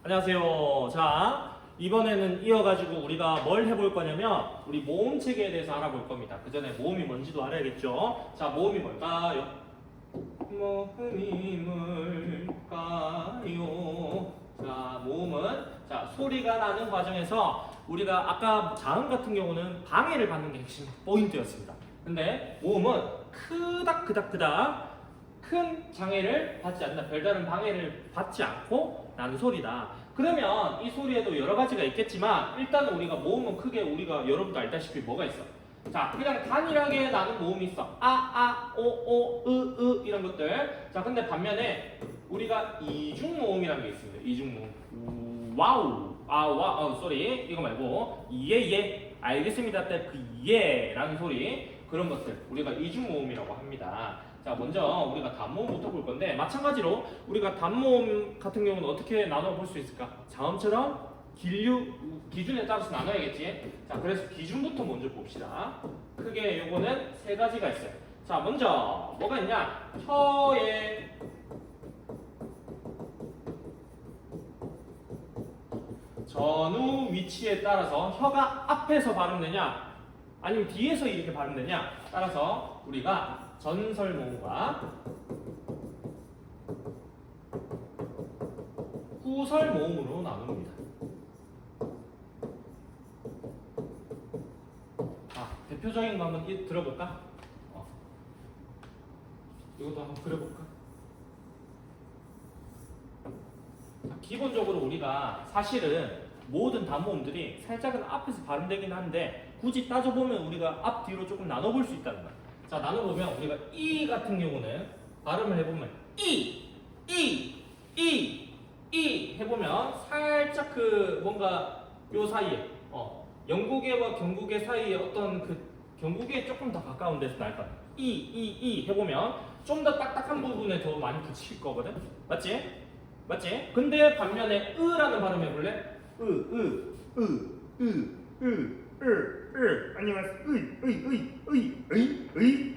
안녕하세요. 자, 이번에는 이어가지고 우리가 뭘 해볼 거냐면 우리 모음 체계에 대해서 알아볼 겁니다. 그 전에 모음이 뭔지도 알아야겠죠. 자, 모음이 뭘까요? 모음이 뭘까요? 자, 모음은 소리가 나는 과정에서 우리가 아까 자음 같은 경우는 방해를 받는 게 핵심 포인트였습니다. 근데 모음은 크닥 큰 장애를 받지 않는다. 별다른 방해를 받지 않고 나는 소리다. 그러면 이 소리에도 여러 가지가 있겠지만 일단은 우리가 모음은 크게 우리가 여러분도 알다시피 뭐가 있어? 자, 그냥 단일하게 나는 모음이 있어. 이런 것들. 자, 근데 반면에 우리가 이중 모음이라는 게 있습니다. 이중 모음. 와우. 쏘리. 이거 말고 예. 알겠습니다. 때 그 예라는 소리. 그런 것들 우리가 이중 모음이라고 합니다. 자, 먼저 우리가 단모음부터 볼 건데 마찬가지로 우리가 단모음 같은 경우는 어떻게 나눠 볼 수 있을까? 자음처럼 기준에 따라서 나눠야겠지. 자, 그래서 기준부터 먼저 봅시다. 크게 요거는 세 가지가 있어요. 자, 먼저 뭐가 있냐? 혀의 전후 위치에 따라서 혀가 앞에서 발음되냐 아니면 뒤에서 이렇게 발음되냐 따라서 우리가 전설 모음과 후설 모음으로 나눕니다. 자, 대표적인 거 한번 들어볼까? 이것도 한번 그려볼까? 자, 기본적으로 우리가 사실은 모든 단모음들이 살짝은 앞에서 발음되긴 한데 굳이 따져보면 우리가 앞, 뒤로 조금 나눠볼 수 있다는 거야. 자, 나눠보면 우리가 이 같은 경우는 발음을 해보면 이 해보면 살짝 그 뭔가 요 사이에 영국애와 경국애 사이에 어떤 그 경국애에 조금 더 가까운 데서 날 거야. 이 해보면 좀 더 딱딱한 부분에 더 많이 붙일 거거든. 맞지? 근데 반면에 으라는 발음 해볼래? 아니면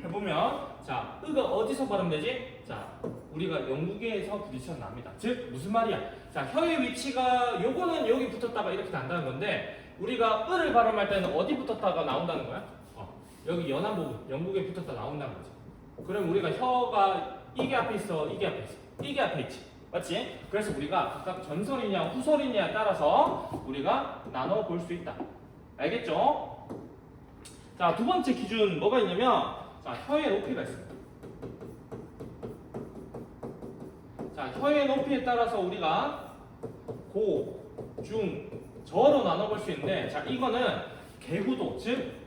해보면 자, 으가 어디서 발음되지? 자, 우리가 영국에서 부딪혀 납니다. 즉 무슨 말이야? 자, 혀의 위치가 요거는 여기 붙었다가 이렇게 난다는 건데 우리가 으를 발음할 때는 어디 붙었다가 나온다는 거야? 여기 연한 부분, 영국에 붙었다 나온다는 거지. 그럼 우리가 혀가 이게 앞에 있어, 이게 앞에 있지. 맞지? 그래서 우리가 각각 전설이냐 후설이냐에 따라서 우리가 나눠 볼 수 있다. 알겠죠? 자, 두 번째 기준 뭐가 있냐면 자, 혀의 높이가 있습니다. 자, 혀의 높이에 따라서 우리가 고, 중, 저로 나눠 볼 수 있는데 자, 이거는 개구도, 즉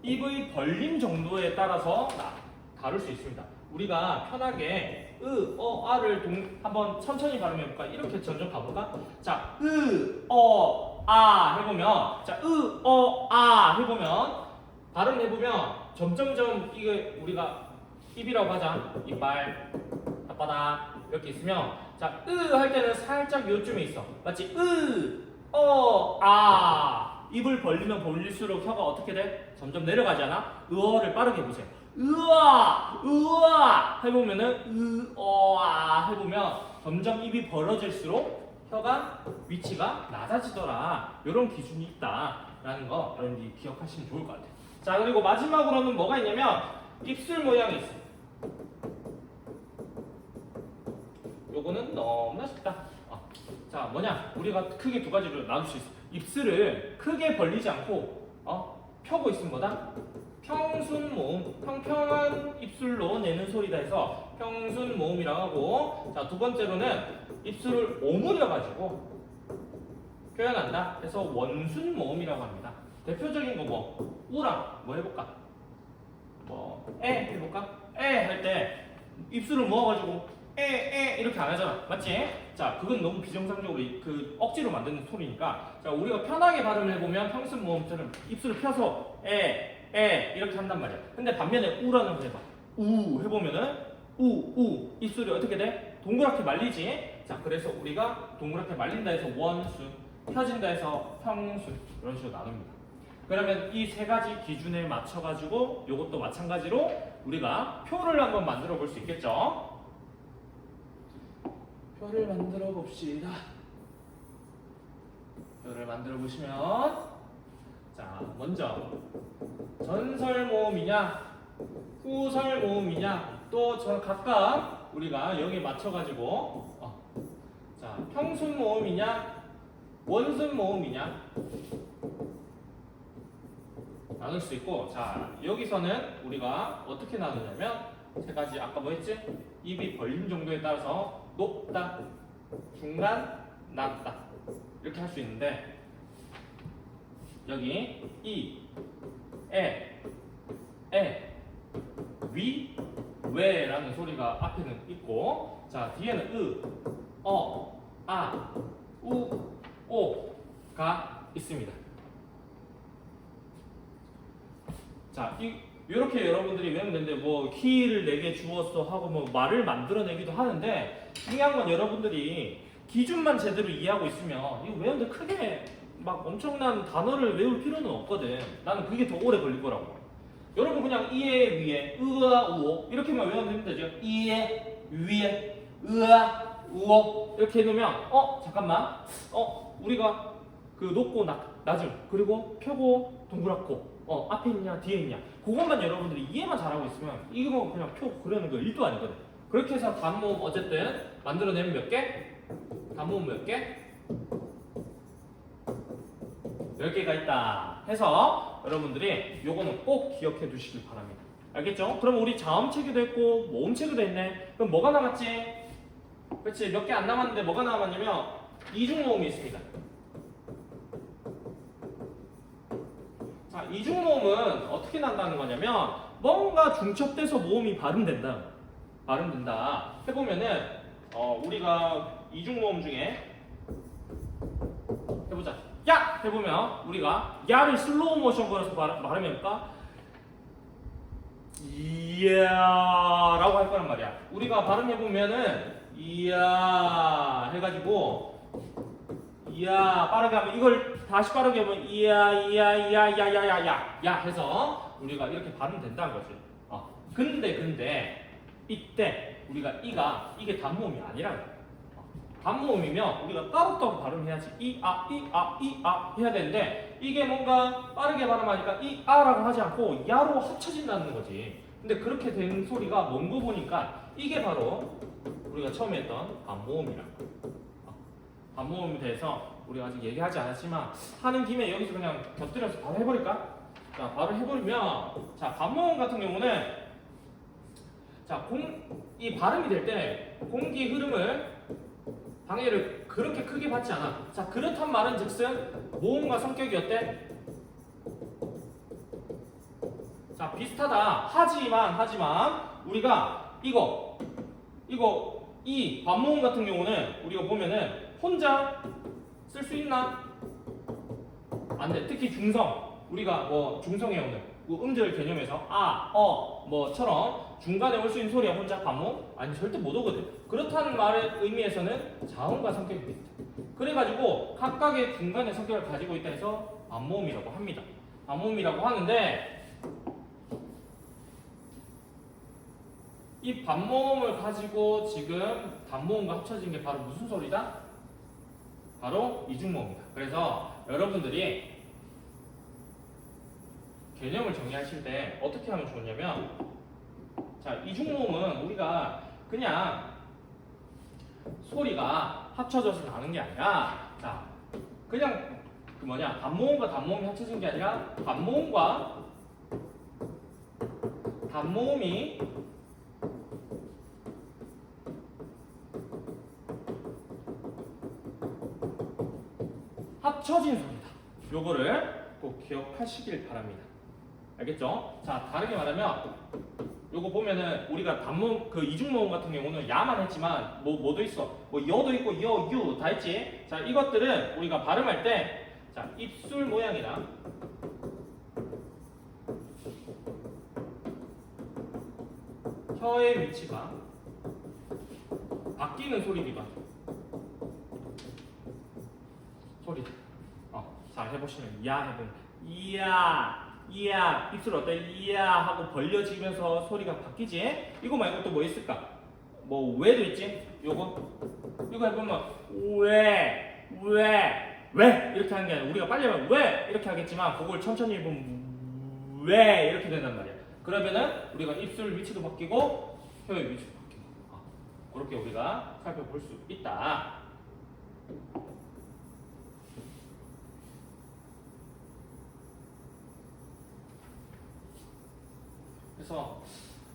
입의 벌림 정도에 따라서 다룰 수 있습니다. 우리가 편하게 아를 한번 천천히 발음해볼까? 이렇게 점점 가볼까? 자, 해보면 자, 해보면 발음해보면 점점점 이게 우리가 입이라고 하자. 이빨, 혓바닥 이렇게 있으면 자, 할 때는 살짝 요쯤에 있어. 맞지? 입을 벌리면 벌릴수록 혀가 어떻게 돼? 점점 내려가잖아? 으어를 빠르게 해보세요. 으아 해보면은 해보면 점점 입이 벌어질수록 혀가 위치가 낮아지더라. 이런 기준이 있다라는 거 여러분들이 기억하시면 좋을 것 같아요. 자, 그리고 마지막으로는 뭐가 있냐면 입술 모양이 있어요. 요거는 너무나 쉽다. 자, 뭐냐? 우리가 크게 두 가지로 나눌 수 있어. 입술을 크게 벌리지 않고 펴고 있으면 뭐다? 평순 모음, 평평한 입술로 내는 소리다 해서 평순 모음이라고 하고 자, 두 번째로는 입술을 오므려 가지고 표현한다 해서 원순 모음이라고 합니다. 대표적인 거 뭐? 우랑 뭐 해볼까? 해볼까? 할 때 입술을 모아가지고 이렇게 안 하잖아. 맞지? 자, 그건 너무 비정상적으로 그 억지로 만드는 소리니까 자, 우리가 편하게 발음을 해보면 평순 모음처럼 입술을 펴서 이렇게 한단 말이야. 근데 반면에 우라는 거 해봐. 해보면은 입술이 어떻게 돼? 동그랗게 말리지? 자, 그래서 우리가 동그랗게 말린다 해서 원순, 펴진다 해서 평순 이런 식으로 나눕니다. 그러면 이 세 가지 기준에 맞춰가지고 이것도 마찬가지로 우리가 표를 한번 만들어 볼 수 있겠죠? 표를 만들어 봅시다. 표를 만들어 보시면 자 먼저 전설 모음이냐 후설 모음이냐 또 저 각각 우리가 여기에 맞춰가지고 자 평순 모음이냐 원순 모음이냐 나눌 수 있고 자 여기서는 우리가 어떻게 나누냐면 세 가지 아까 뭐 했지? 입이 벌림 정도에 따라서 높다, 중간, 낮다 이렇게 할 수 있는데 여기 이, 에, 위, 왜라는 소리가 앞에는 있고 자 뒤에는 으, 아, 우, 오가 있습니다. 자, 이렇게 여러분들이 외우면 되는데 뭐 키를 4개 주었어 하고 뭐 말을 만들어내기도 하는데 중요한 건 여러분들이 기준만 제대로 이해하고 있으면 이거 외우는데 크게 막 엄청난 단어를 외울 필요는 없거든. 나는 그게 더 오래 걸릴 거라고. 여러분 그냥 이에 위에 으아 우오 이렇게만 외우면 되죠. 이에 위에 으아 우오 이렇게 해놓으면 잠깐만 우리가 그 높고 낮음 그리고 펴고 동그랗고 앞에 있냐 뒤에 있냐 그것만 여러분들이 이해만 잘하고 있으면 이거 뭐 그냥 표 그리는 거 1도 아니거든. 그렇게 해서 단모음 어쨌든 만들어내면 몇 개? 단모음 몇 개? 10개가 있다 해서 여러분들이 요거는 꼭 기억해 두시길 바랍니다. 알겠죠? 그럼 우리 자음체계도 했고 모음체계도 했네. 그럼 뭐가 남았지? 그렇지 몇 개 안 남았는데 뭐가 남았냐면 이중모음이 있습니다. 자, 이중모음은 어떻게 난다는 거냐면 뭔가 중첩돼서 모음이 발음된다. 해보면은 우리가 이중모음 중에 해보자. 야! 해보면 우리가 야를 슬로우 모션 걸어서 발음해볼까? 이야 라고 할 거란 말이야. 우리가 발음해보면은 이야 해가지고 이야 빠르게 하면 이걸 다시 빠르게 하면 이야 해서 우리가 이렇게 발음된다는 거지. 근데 이때 우리가 이게 단모음이 아니라는 거야. 단모음이면 우리가 따로따로 발음해야지 이아 해야 되는데 이게 뭔가 빠르게 발음하니까 이아라고 하지 않고 야로 합쳐진다는 거지. 근데 그렇게 된 소리가 뭔 거 보니까 이게 바로 우리가 처음에 했던 반모음이라고. 반모음에 대해서 우리가 아직 얘기하지 않았지만 하는 김에 여기서 그냥 곁들여서 바로 해버릴까? 자, 바로 해버리면 자 반모음 같은 경우는 자 이 발음이 될 때 공기 흐름을 방해를 그렇게 크게 받지 않아. 자 그렇단 말은 즉슨 모음과 성격이 어때? 자 비슷하다. 하지만 우리가 이 반모음 같은 경우는 우리가 보면은 혼자 쓸 수 있나? 안 돼. 특히 중성. 우리가 뭐 중성에 오는 음절 개념에서 뭐처럼 중간에 올 수 있는 소리야 혼자 반모음? 아니 절대 못 오거든. 그렇다는 말의 의미에서는 자음과 성격이 비슷해. 그래가지고 각각의 중간의 성격을 가지고 있다 해서 반모음이라고 합니다. 반모음이라고 하는데 이 반모음을 가지고 지금 단모음과 합쳐진 게 바로 무슨 소리다? 바로 이중모음이다. 그래서 여러분들이 개념을 정리하실 때 어떻게 하면 좋냐면 자 이중모음은 우리가 그냥 소리가 합쳐져서 나는 게 아니라 자 그냥 단모음과 단모음이 합쳐진 게 아니라 단모음과 단모음이 합쳐진 소리다. 요거를 꼭 기억하시길 바랍니다. 알겠죠? 자, 다르게 말하면 요거 보면은 우리가 단모음 그 이중모음 같은 경우는 야만 했지만 뭐도 있어. 뭐 여도 있고 여, 유 다 있지. 자, 이것들은 우리가 발음할 때 자, 입술 모양이나 혀의 위치가 바뀌는 소리입니다. 소리. 자, 해보시면 야 해보면 이야 이야 입술 어때? 이야 하고 벌려지면서 소리가 바뀌지? 이거 말고 또 뭐 있을까? 뭐 왜도 있지? 요거 이거 해보면 왜 이렇게 하는 게 아니라 우리가 빨리 하면 왜 이렇게 하겠지만 그걸 천천히 해보면 왜 이렇게 된단 말이야. 그러면은 우리가 입술 위치도 바뀌고 혀의 위치도 바뀌고 그렇게 우리가 살펴볼 수 있다. 그래서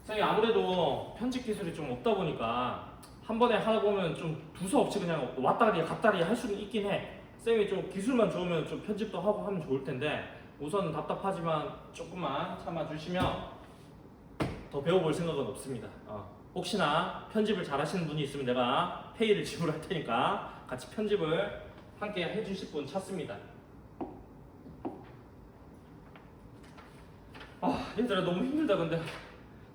선생님 아무래도 편집 기술이 좀 없다 보니까 한 번에 하다 보면 좀 두서없이 그냥 왔다리 갔다리 할 수는 있긴 해. 선생님이 좀 기술만 좋으면 좀 편집도 하고 하면 좋을 텐데 우선 답답하지만 조금만 참아주시면 더 배워볼 생각은 없습니다. 혹시나 편집을 잘하시는 분이 있으면 내가 페이를 지불할 테니까 같이 편집을 함께 해주실 분 찾습니다. 얘들아 너무 힘들다. 근데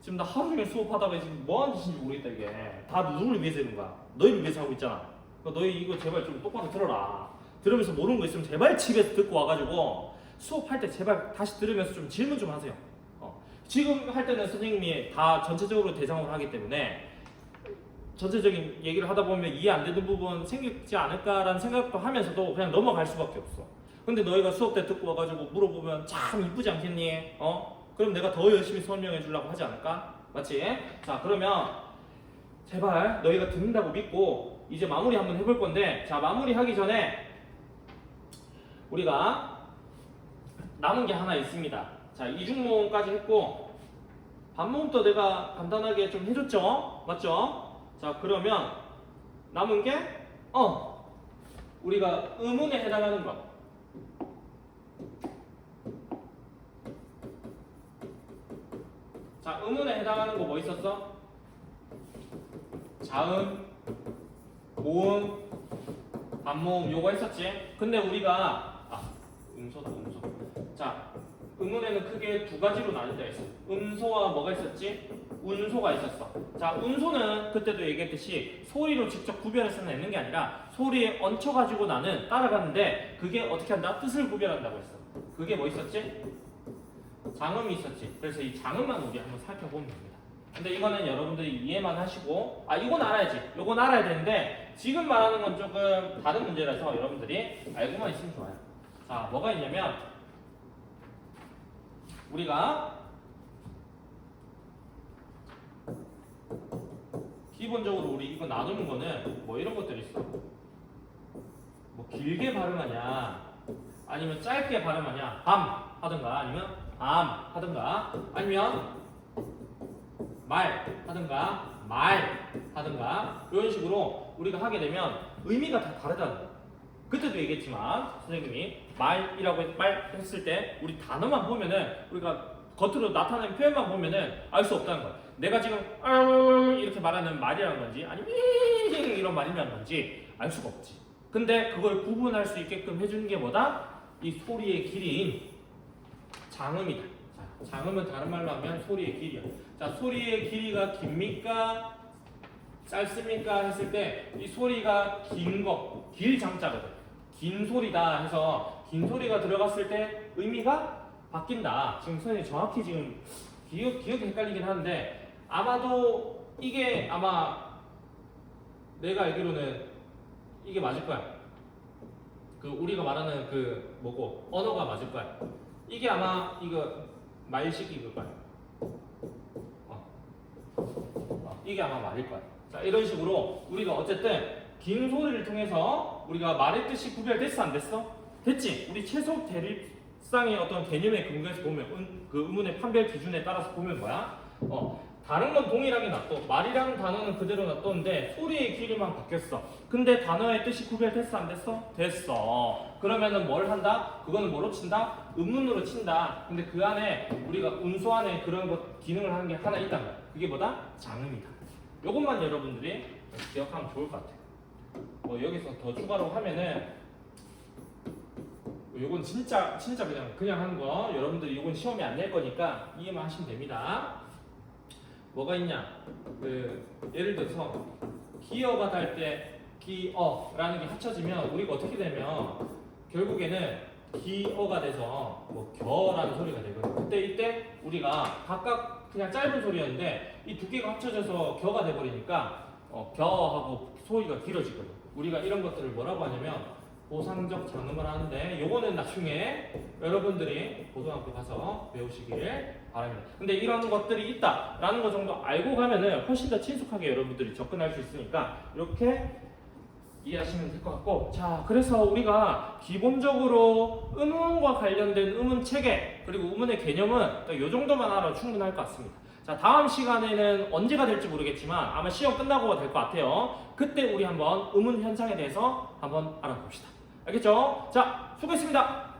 지금 나 하루 종일 수업하다가 지금 뭐하는 짓인지 모르겠다. 이게 다 누구를 위해서 하는 거야? 너희를 위해서 하고 있잖아. 그러니까 너희 이거 제발 좀 똑바로 들어라. 들으면서 모르는 거 있으면 제발 집에서 듣고 와가지고 수업할 때 제발 다시 들으면서 좀 질문 좀 하세요. 지금 할 때는 선생님이 다 전체적으로 대상으로 하기 때문에 전체적인 얘기를 하다 보면 이해 안 되는 부분 생기지 않을까라는 생각도 하면서도 그냥 넘어갈 수밖에 없어. 근데 너희가 수업 때 듣고 와가지고 물어보면 참 이쁘지 않겠니? 그럼 내가 더 열심히 설명해 주려고 하지 않을까? 맞지? 자, 그러면 제발 너희가 듣는다고 믿고 이제 마무리 한번 해볼 건데, 자, 마무리 하기 전에 우리가 남은 게 하나 있습니다. 자, 이중모음까지 했고 반모음도 내가 간단하게 좀 해줬죠? 맞죠? 자, 그러면 남은 게 우리가 음운에 해당하는 거. 자, 음운에 해당하는 거 뭐 있었어? 자음, 모음, 반모음 요거 했었지? 근데 우리가 음소다 음소. 자, 음운에는 크게 두 가지로 나뉘어져 있어. 음소와 뭐가 있었지? 운소가 있었어. 자, 운소는 그때도 얘기했듯이 소리로 직접 구별해서 내는 게 아니라 소리에 얹혀가지고 나는 따라가는데 그게 어떻게 한다? 뜻을 구별한다고 했어. 그게 뭐 있었지? 장음이 있었지. 그래서 이 장음만 우리 한번 살펴보면 됩니다. 근데 이거는 여러분들이 이해만 하시고 이건 알아야지. 이건 알아야 되는데 지금 말하는 건 조금 다른 문제라서 여러분들이 알고만 있으면 좋아요. 자, 뭐가 있냐면 우리가 기본적으로 우리 이거 나누는 거는 뭐 이런 것들이 있어. 뭐 길게 발음하냐 아니면 짧게 발음하냐, 밤 하든가 아니면 암 하든가 아니면 말 하든가 말 하든가 이런 식으로 우리가 하게 되면 의미가 다 다르다는 거야. 그때도 얘기했지만 선생님이 말 했을 때 우리 단어만 보면은 우리가 겉으로 나타내는 표현만 보면은 알 수 없다는 거야. 내가 지금 이렇게 말하는 말이라는 건지 아니면 이런 말이라는 건지 알 수가 없지. 근데 그걸 구분할 수 있게끔 해주는 게 뭐다? 이 소리의 길이인 장음이다. 자, 장음은 다른 말로 하면 소리의 길이야. 자, 소리의 길이가 깁니까? 짧습니까? 했을 때 이 소리가 긴 거, 길 장자거든. 긴 소리다 해서 긴 소리가 들어갔을 때 의미가 바뀐다. 지금 선생님 정확히 지금 기억이 헷갈리긴 하는데 아마도 이게 아마 내가 알기로는 이게 맞을 거야. 그 우리가 말하는 그 뭐고 언어가 맞을 거야. 이게 아마 이거 말식 이걸 거야. 이게 아마 말일 거야. 자, 이런 식으로 우리가 어쨌든 긴 소리를 통해서 우리가 말의 뜻이 구별됐어 안 됐어? 됐지. 우리 채속 대립상의 어떤 개념에 근거해서 보면 그 의문의 판별 기준에 따라서 보면 뭐야? 다른 건 동일하게 놔둬. 말이라는 단어는 그대로 놔뒀는데 소리의 길이만 바뀌었어. 근데 단어의 뜻이 구별됐어 안 됐어? 됐어. 그러면은 뭘 한다? 그거는 뭐로 친다? 음문으로 친다. 근데 그 안에 우리가 운소 안에 그런 것 기능을 하는 게 하나 있단 말이야. 그게 뭐다? 장음이다. 요것만 여러분들이 기억하면 좋을 것 같아요. 뭐 여기서 더 추가로 하면은 요건 진짜 그냥 하는 거. 여러분들이 요건 시험에 안 낼 거니까 이해만 하시면 됩니다. 뭐가 있냐? 예를 들어서 기어가 달 때 기어라는 게 합쳐지면 우리가 어떻게 되면 결국에는 기어가 돼서 뭐 겨라는 소리가 되거든요. 그때 이때 우리가 각각 그냥 짧은 소리였는데 이 두 개가 합쳐져서 겨가 돼버리니까 겨하고 소리가 길어지거든요. 우리가 이런 것들을 뭐라고 하냐면 보상적 장음을 하는데 요거는 나중에 여러분들이 고등학교 가서 배우시길 바랍니다. 근데 이런 것들이 있다라는 거 정도 알고 가면은 훨씬 더 친숙하게 여러분들이 접근할 수 있으니까 이렇게 이해하시면 될 것 같고, 자, 그래서 우리가 기본적으로 음운과 관련된 음운 체계 그리고 음운의 개념은 이 정도만 알아도 충분할 것 같습니다. 자, 다음 시간에는 언제가 될지 모르겠지만 아마 시험 끝나고 될 것 같아요. 그때 우리 한번 음운 현상에 대해서 한번 알아봅시다. 알겠죠? 자, 수고했습니다.